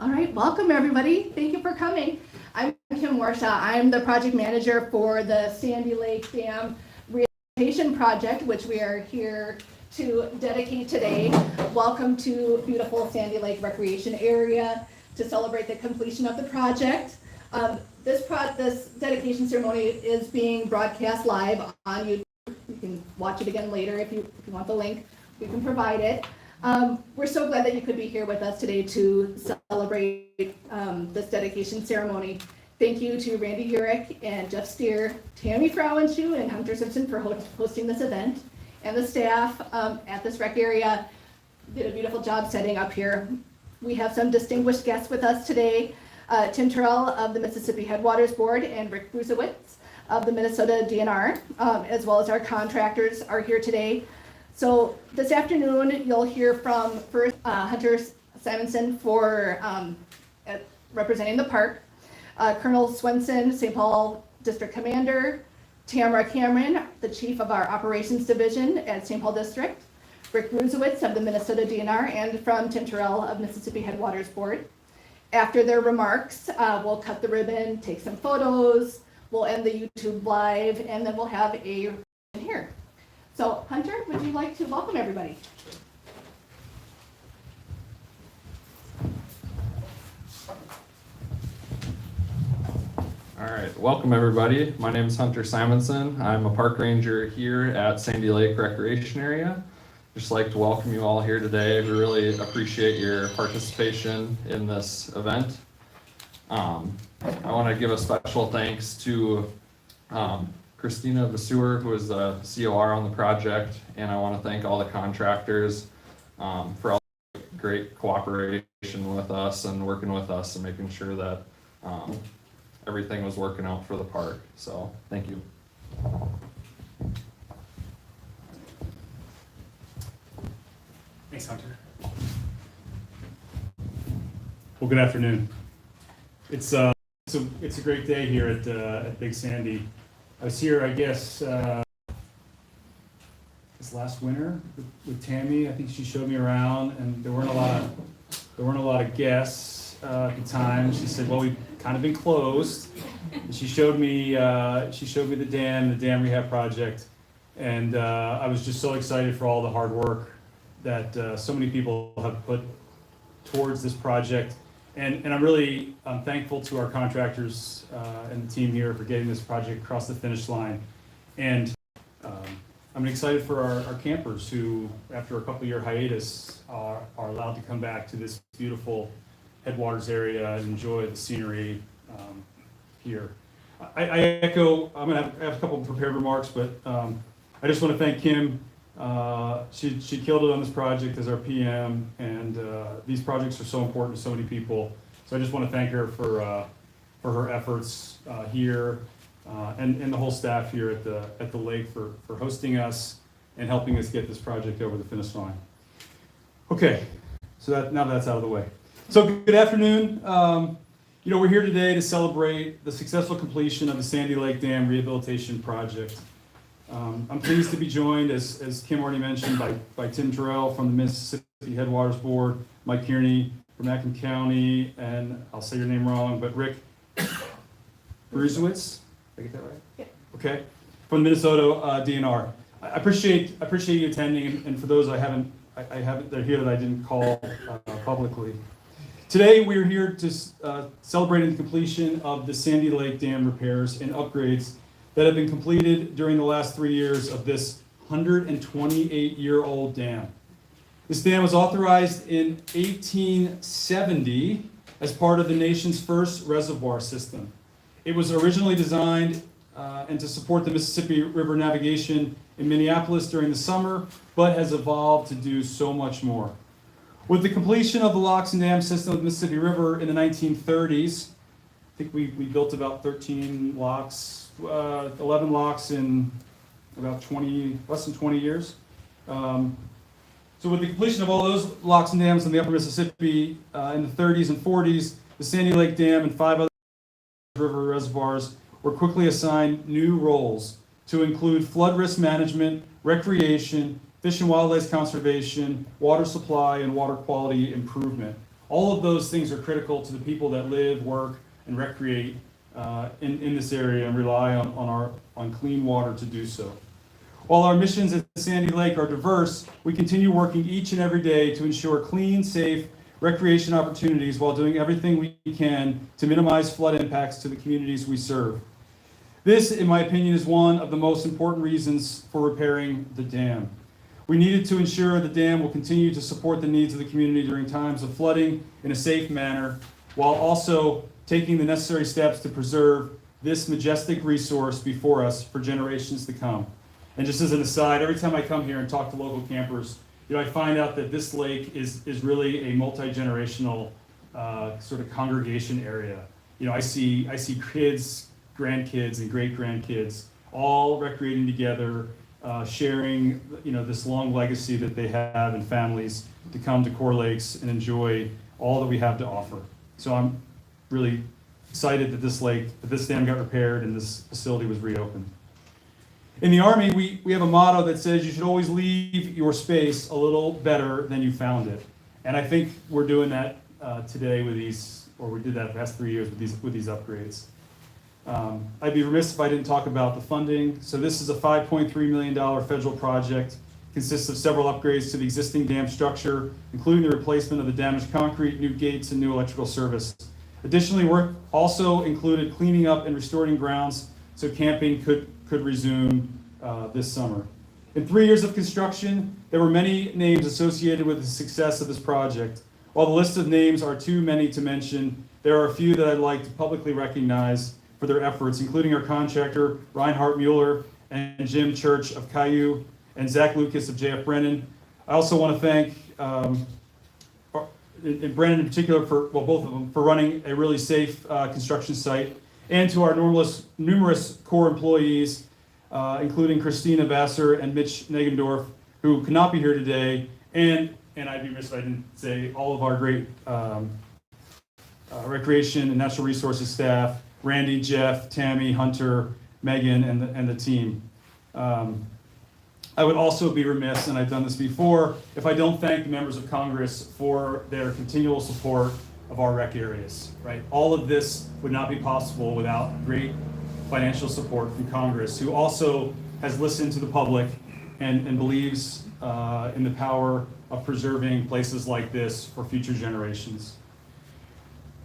All right, welcome everybody. Thank you for coming. I'm Kim Warshaw. I'm the project manager for the Sandy Lake Dam Rehabilitation Project, which we are here to dedicate today. Welcome to beautiful Sandy Lake Recreation Area to celebrate the completion of the project. This dedication ceremony is being broadcast live on YouTube. You can watch it again later if you want the link. We can provide it. We're so glad that you could be here with us today to celebrate this dedication ceremony. Thank you to Randy Urich and Jeff Steer, Tammy Frauenschuh, and Hunter Simpson for hosting this event. And the staff at this rec area did a beautiful job setting up here. We have some distinguished guests with us today. Tim Terrell of the Mississippi Headwaters Board and Rick Brusewitz of the Minnesota DNR, as well as our contractors are here today. So this afternoon, you'll hear from first Hunter Simonson for representing the park, Colonel Swenson, St. Paul District Commander, Tamara Cameron, the Chief of our Operations Division at St. Paul District, Rick Brusewitz of the Minnesota DNR, and from Tim Terrell of Mississippi Headwaters Board. After their remarks, we'll cut the ribbon, take some photos, we'll end the YouTube live, and then we'll have a here. So, Hunter, would you like to welcome everybody? All right, welcome everybody. My name is Hunter Simonson. I'm a park ranger here at Sandy Lake Recreation Area. Just like to welcome you all here today. We really appreciate your participation in this event. I want to give a special thanks to Christina Vasur, who is the COR on the project, and I want to thank all the contractors for all the great cooperation with us and working with us and making sure that everything was working out for the park. So, thank you. Thanks, Hunter. Well, good afternoon. It's a great day here at Big Sandy. I was here, I guess, this last winter with Tammy. I think she showed me around, and there weren't a lot of guests at the time. She said, "Well, we've kind of been closed." And she showed me the dam rehab project, and I was just so excited for all the hard work that so many people have put towards this project. And I'm thankful to our contractors and the team here for getting this project across the finish line. And I'm excited for our campers who, after a couple-year hiatus, are allowed to come back to this beautiful headwaters area and enjoy the scenery here. I echo, I have a couple of prepared remarks, but I just want to thank Kim. She killed it on this project as our PM, and these projects are so important to so many people. So I just want to thank her for her efforts here, and the whole staff here at the lake for hosting us and helping us get this project over the finish line. Okay, so now that's out of the way. So good afternoon. We're here today to celebrate the successful completion of the Sandy Lake Dam Rehabilitation Project. I'm pleased to be joined, as Kim already mentioned, by Tim Terrell from the Mississippi Headwaters Board, Mike Kearney from Macomb County, and I'll say your name wrong, but Rick Brusewitz. Did I get that right? Yeah. Okay. From the Minnesota DNR. I appreciate you attending, and for those I haven't they're here that I didn't call publicly. Today we are here to celebrate the completion of the Sandy Lake Dam repairs and upgrades that have been completed during the last 3 years of this 128-year-old dam. This dam was authorized in 1870 as part of the nation's first reservoir system. It was originally designed and to support the Mississippi River navigation in Minneapolis during the summer, but has evolved to do so much more. With the completion of the locks and dam system of the Mississippi River in the 1930s, I think we built about 13 locks, 11 locks in about less than 20 years. So with the completion of all those locks and dams in the upper Mississippi in the 30s and 40s, the Sandy Lake Dam and 5 other river reservoirs were quickly assigned new roles to include flood risk management, recreation, fish and wildlife conservation, water supply, and water quality improvement, All of those things are critical to the people that live, work, and recreate in this area and rely on clean water to do so. While our missions at Sandy Lake are diverse, we continue working each and every day to ensure clean, safe recreation opportunities while doing everything we can to minimize flood impacts to the communities we serve. This, in my opinion, is one of the most important reasons for repairing the dam. We needed to ensure the dam will continue to support the needs of the community during times of flooding in a safe manner, while also taking the necessary steps to preserve this majestic resource before us for generations to come. And just as an aside, every time I come here and talk to local campers, I find out that this lake is really a multi-generational sort of congregation area. I see kids, grandkids, and great-grandkids all recreating together, sharing this long legacy that they have in families to come to Core Lakes and enjoy all that we have to offer. So I'm really excited that this dam got repaired and this facility was reopened. In the Army, we have a motto that says you should always leave your space a little better than you found it. And I think we're doing that today with these, or we did that the past 3 years with these upgrades. I'd be remiss if I didn't talk about the funding. So this is a $5.3 million federal project. It consists of several upgrades to the existing dam structure, including the replacement of the damaged concrete, new gates, and new electrical service. Additionally, work also included cleaning up and restoring grounds so camping could resume this summer. In 3 years of construction, there were many names associated with the success of this project. While the list of names are too many to mention, there are a few that I'd like to publicly recognize for their efforts, including our contractor, Reinhard Mueller, and Jim Church of Caillou, and Zach Lucas of JF Brennan. I also want to thank and Brennan in particular both of them, for running a really safe construction site, and to our numerous core employees, including Christina Vassar and Mitch Negendorf, who could not be here today, and I'd be remiss if I didn't say all of our great recreation and natural resources staff, Randy, Jeff, Tammy, Hunter, Megan, and the team. I would also be remiss, and I've done this before, if I don't thank the members of Congress for their continual support of our rec areas, right? All of this would not be possible without great financial support from Congress, who also has listened to the public and believes in the power of preserving places like this for future generations.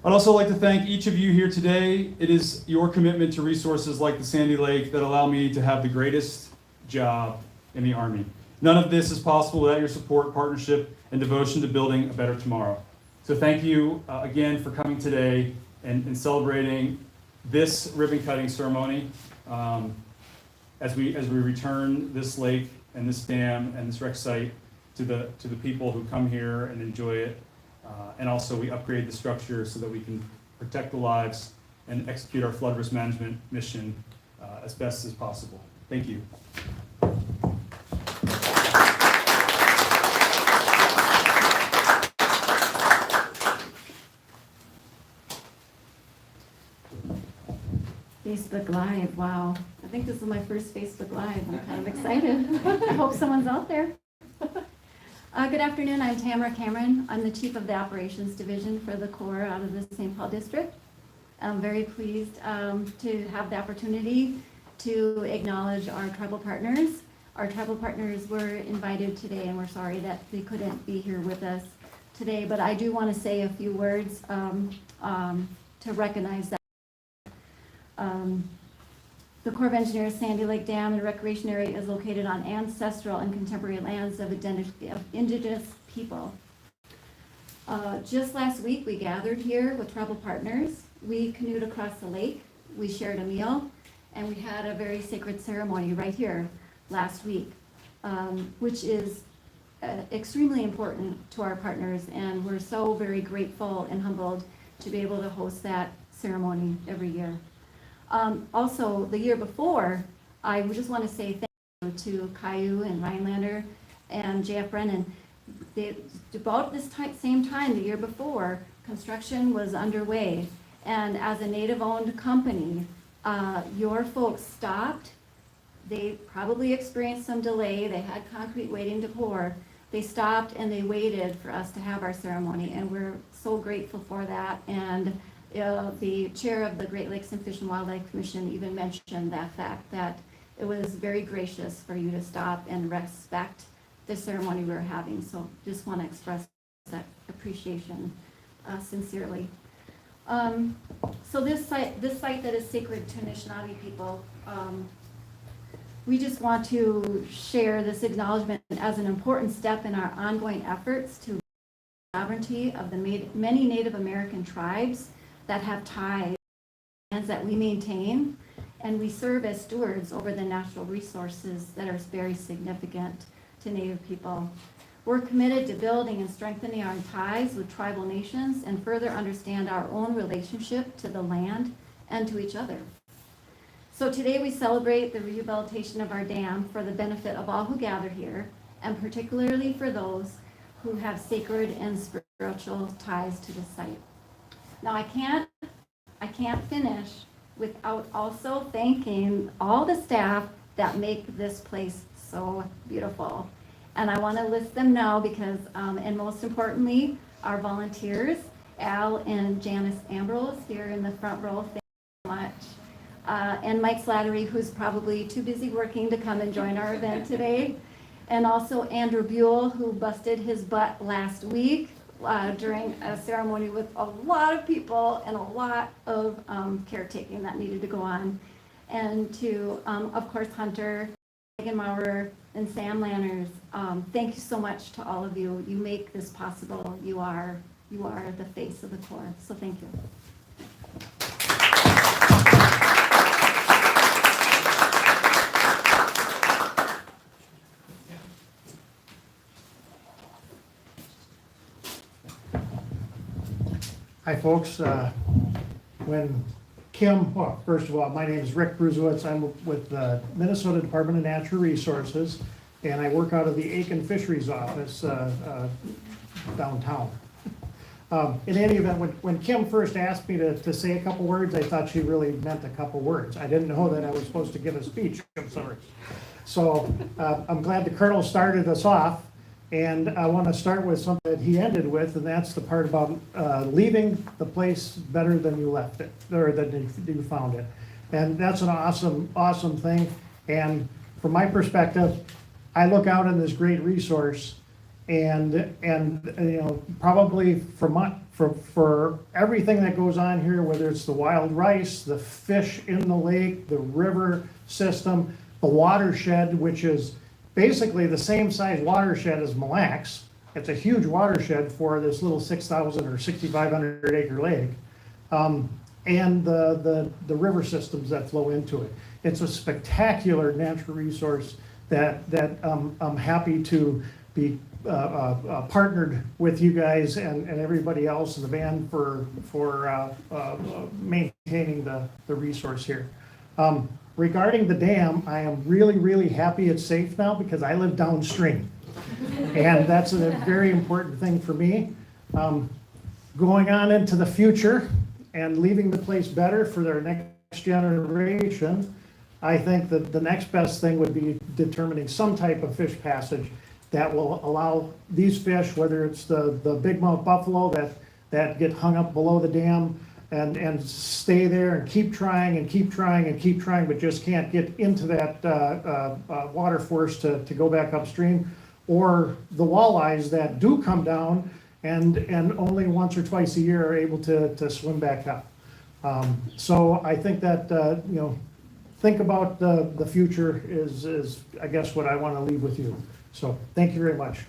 I'd also like to thank each of you here today. It is your commitment to resources like the Sandy Lake that allow me to have the greatest job in the Army. None of this is possible without your support, partnership, and devotion to building a better tomorrow. So thank you again for coming today and celebrating this ribbon cutting ceremony as we return this lake and this dam and this rec site to the people who come here and enjoy it. And also we upgrade the structure so that we can protect the lives and execute our flood risk management mission as best as possible. Thank you. Facebook Live, wow. I think this is my first Facebook Live. I'm kind of excited. I hope someone's out there. Good afternoon, I'm Tamara Cameron. I'm the Chief of the Operations Division for the Corps out of the St. Paul District. I'm very pleased to have the opportunity to acknowledge our tribal partners. Our tribal partners were invited today, and we're sorry that they couldn't be here with us today, but I do want to say a few words to recognize that. The Corps of Engineers Sandy Lake Dam and Recreation Area is located on ancestral and contemporary lands of indigenous people. Just last week, we gathered here with tribal partners. We canoed across the lake, we shared a meal, and we had a very sacred ceremony right here last week, which is extremely important to our partners, and we're so very grateful and humbled to be able to host that ceremony every year. Also, the year before, I just want to say thank you to Caillou and Rhinelander and JF Brennan. About this same time, the year before, construction was underway. And as a native-owned company, your folks stopped. They probably experienced some delay. They had concrete waiting to pour. They stopped and they waited for us to have our ceremony, and we're so grateful for that. And the chair of the Great Lakes and Fish and Wildlife Commission even mentioned that fact, that it was very gracious for you to stop and respect the ceremony we were having. So just want to express that appreciation sincerely. So this site that is sacred to Anishinaabe people, we just want to share this acknowledgement as an important step in our ongoing efforts to sovereignty of the many Native American tribes that have ties that we maintain, and we serve as stewards over the natural resources that are very significant to Native people. We're committed to building and strengthening our ties with tribal nations and further understand our own relationship to the land and to each other. So today we celebrate the rehabilitation of our dam for the benefit of all who gather here, and particularly for those who have sacred and spiritual ties to the site. Now I can't finish without also thanking all the staff that make this place so beautiful. And I want to list them now because, and most importantly, our volunteers, Al and Janice Ambrose here in the front row, thank you so much. And Mike Slattery, who's probably too busy working to come and join our event today. And also Andrew Buell, who busted his butt last week during a ceremony with a lot of people and a lot of caretaking that needed to go on. And to, of course, Hunter, Megan Maurer, and Sam Lanners, thank you so much to all of you. You make this possible. You are the face of the Corps. So thank you. Hi, folks. When Kim, well, first of all, my name is Rick Bruzowitz. I'm with the Minnesota Department of Natural Resources, and I work out of the Aiken Fisheries Office downtown. In any event, when Kim first asked me to say a couple words, I thought she really meant a couple words. I didn't know that I was supposed to give a speech of sorts. So I'm glad the Colonel started us off. And I want to start with something that he ended with, and that's the part about leaving the place better than you left it, or than you found it. And that's an awesome, awesome thing. And from my perspective, I look out on this great resource, and you know, probably for everything that goes on here, whether it's the wild rice, the fish in the lake, the river system, the watershed, which is basically the same size watershed as Mille Lacs. It's a huge watershed for this little 6,000 or 6,500 acre lake, and the river systems that flow into it. It's a spectacular natural resource that I'm happy to be partnered with you guys and everybody else in the band for maintaining the resource here. Regarding the dam, I am really, really happy it's safe now because I live downstream. And that's a very important thing for me. Going on into the future and leaving the place better for their next generation, I think that the next best thing would be determining some type of fish passage that will allow these fish, whether it's the bigmouth buffalo that get hung up below the dam, and stay there and keep trying and keep trying and keep trying, but just can't get into that water force to go back upstream, or the walleyes that do come down and only once or twice a year are able to swim back up. So I think that, you know, think about the future is I guess what I want to leave with you. So thank you very much.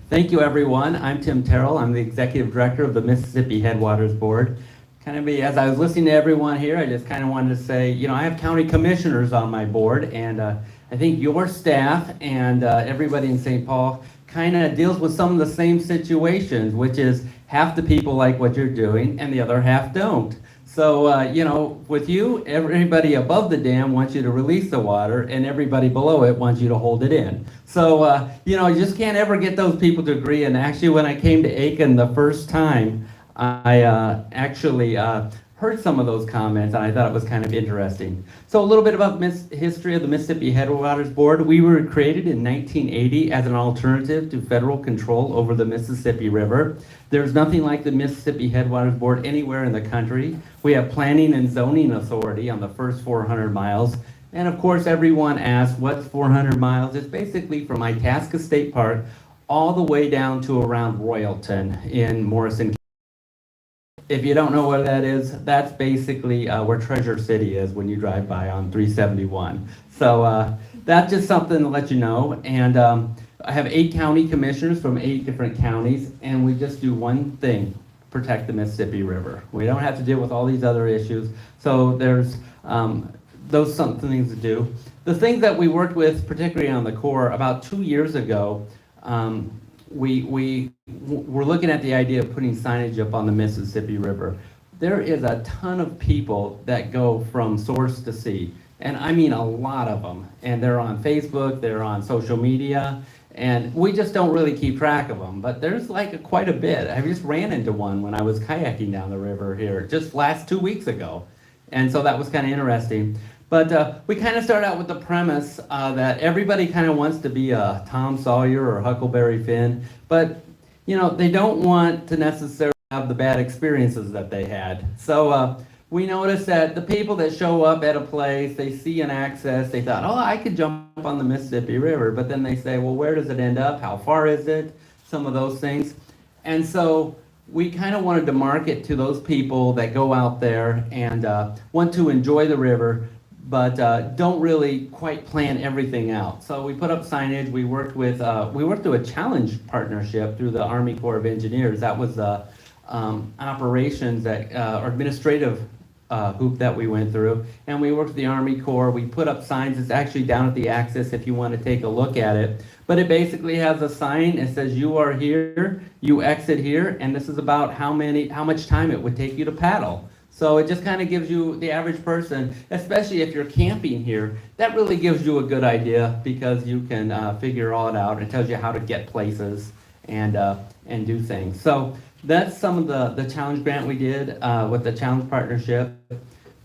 Thank you, everyone. I'm Tim Terrell. I'm the Executive Director of the Mississippi Headwaters Board. As I was listening to everyone here, I just kind of wanted to say, you know, I have county commissioners on my board, and I think your staff and everybody in St. Paul kind of deals with some of the same situations, which is half the people like what you're doing and the other half don't. So, you know, with you, everybody above the dam wants you to release the water, and everybody below it wants you to hold it in. So, you know, you just can't ever get those people to agree. And actually, when I came to Aiken the first time, I actually heard some of those comments, and I thought it was kind of interesting. So a little bit about the history of the Mississippi Headwaters Board. We were created in 1980 as an alternative to federal control over the Mississippi River. There's nothing like the Mississippi Headwaters Board anywhere in the country. We have planning and zoning authority on the first 400 miles. And of course, everyone asks, what's 400 miles? It's basically from Itasca State Park all the way down to around Royalton in Morrison. If you don't know what that is, that's basically where Treasure City is when you drive by on 371. So that's just something to let you know. And I have 8 county commissioners from 8 different counties, and we just do one thing: protect the Mississippi River. We don't have to deal with all these other issues. So there's those some things to do. The things that we worked with, particularly on the Corps, about 2 years ago, we were looking at the idea of putting signage up on the Mississippi River. There is a ton of people that go from source to sea, and I mean a lot of them. And they're on Facebook, they're on social media, and we just don't really keep track of them. But there's like quite a bit. I just ran into one when I was kayaking down the river here just last 2 weeks ago, and so that was kind of interesting. But we kind of start out with the premise that everybody kind of wants to be a Tom Sawyer or Huckleberry Finn, but you know, they don't want to necessarily have the bad experiences that they had. So we noticed that the people that show up at a place, they see an access, they thought, oh, I could jump on the Mississippi River, but then they say, well, where does it end up? How far is it? Some of those things. And so we kind of wanted to market to those people that go out there and want to enjoy the river, but don't really quite plan everything out. So we put up signage. We worked through a challenge partnership through the Army Corps of Engineers. That was the operations or administrative hoop that we went through. And we worked with the Army Corps. We put up signs. It's actually down at the axis if you want to take a look at it. But it basically has a sign. It says you are here, you exit here, and this is about how much time it would take you to paddle. So it just kind of gives you, the average person, especially if you're camping here, that really gives you a good idea because you can figure all it out. It tells you how to get places and do things. So that's some of the challenge grant we did with the challenge partnership.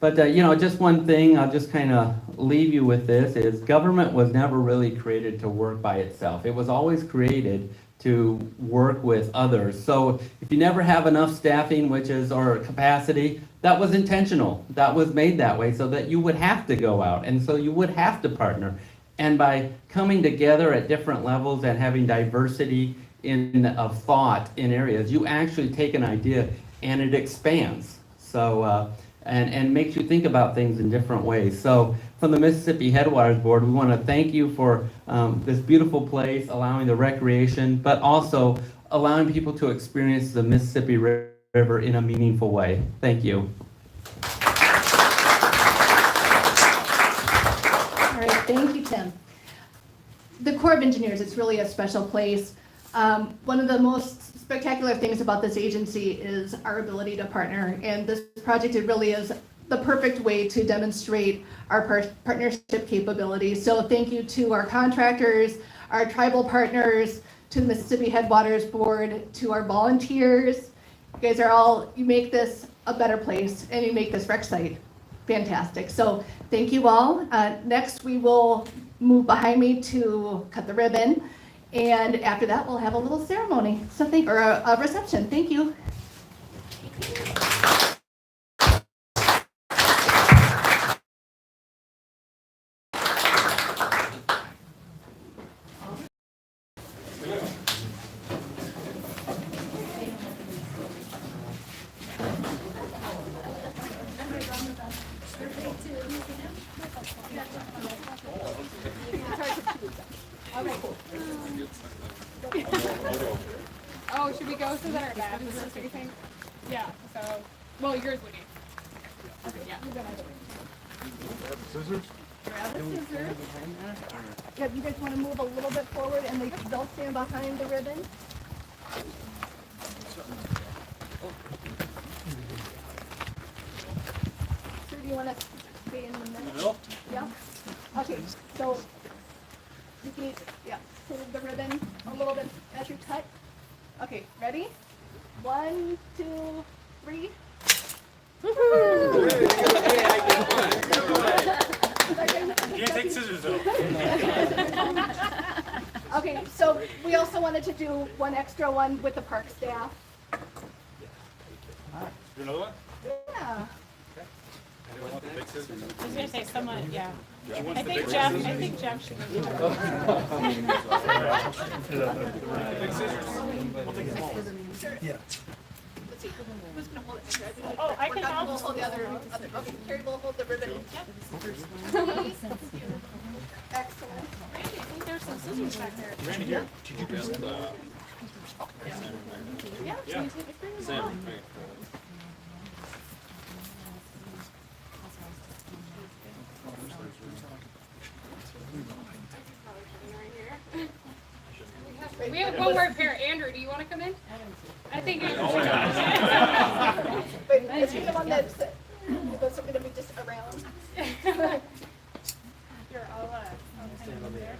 But you know, just one thing, I'll just kind of leave you with this, is government was never really created to work by itself. It was always created to work with others. So if you never have enough staffing, or capacity, that was intentional. That was made that way so that you would have to go out, and so you would have to partner. And by coming together at different levels and having diversity of thought in areas, you actually take an idea and it expands. So and makes you think about things in different ways. So from the Mississippi Headwaters Board, we want to thank you for this beautiful place, allowing the recreation, but also allowing people to experience the Mississippi River in a meaningful way. Thank you. All right, thank you, Tim. The Corps of Engineers, it's really a special place. One of the most spectacular things about this agency is our ability to partner, and this project, it really is the perfect way to demonstrate our partnership capabilities. So thank you to our contractors, our tribal partners, to the Mississippi Headwaters Board, to our volunteers. You guys you make this a better place, and you make this rec site fantastic. So thank you all. Next, we will move behind me to cut the ribbon. And after that, we'll have a little ceremony, or a reception. Thank you. Oh, should we go so that our back is facing? Yeah, so, well, yours would be. Okay, yeah. Scissors? Grab the scissors. Yep, you guys want to move a little bit forward, and they'll stand behind the ribbon. Sir, do you want to stay in the middle? Yeah? Okay, so you can, pull the ribbon a little bit as you cut. Okay, ready? 1, 2, 3. You can't take scissors though. Okay, so we also wanted to do one extra one with the park staff. Do another one? Yeah. Anyone want the big scissors? I was gonna say someone, yeah. I think Jeff should. Big scissors. We'll take them all. Let's see, who's gonna hold it? Oh, I can We'll help. hold the other, okay, Carrie will hold the ribbon. Excellent. I think there's some scissors back there. Randy here. Yeah. Yeah. Sam, We have one more pair. Andrew, do you want to come in? I think. Wait, is he the one that's gonna be just around? You're all kind of up there.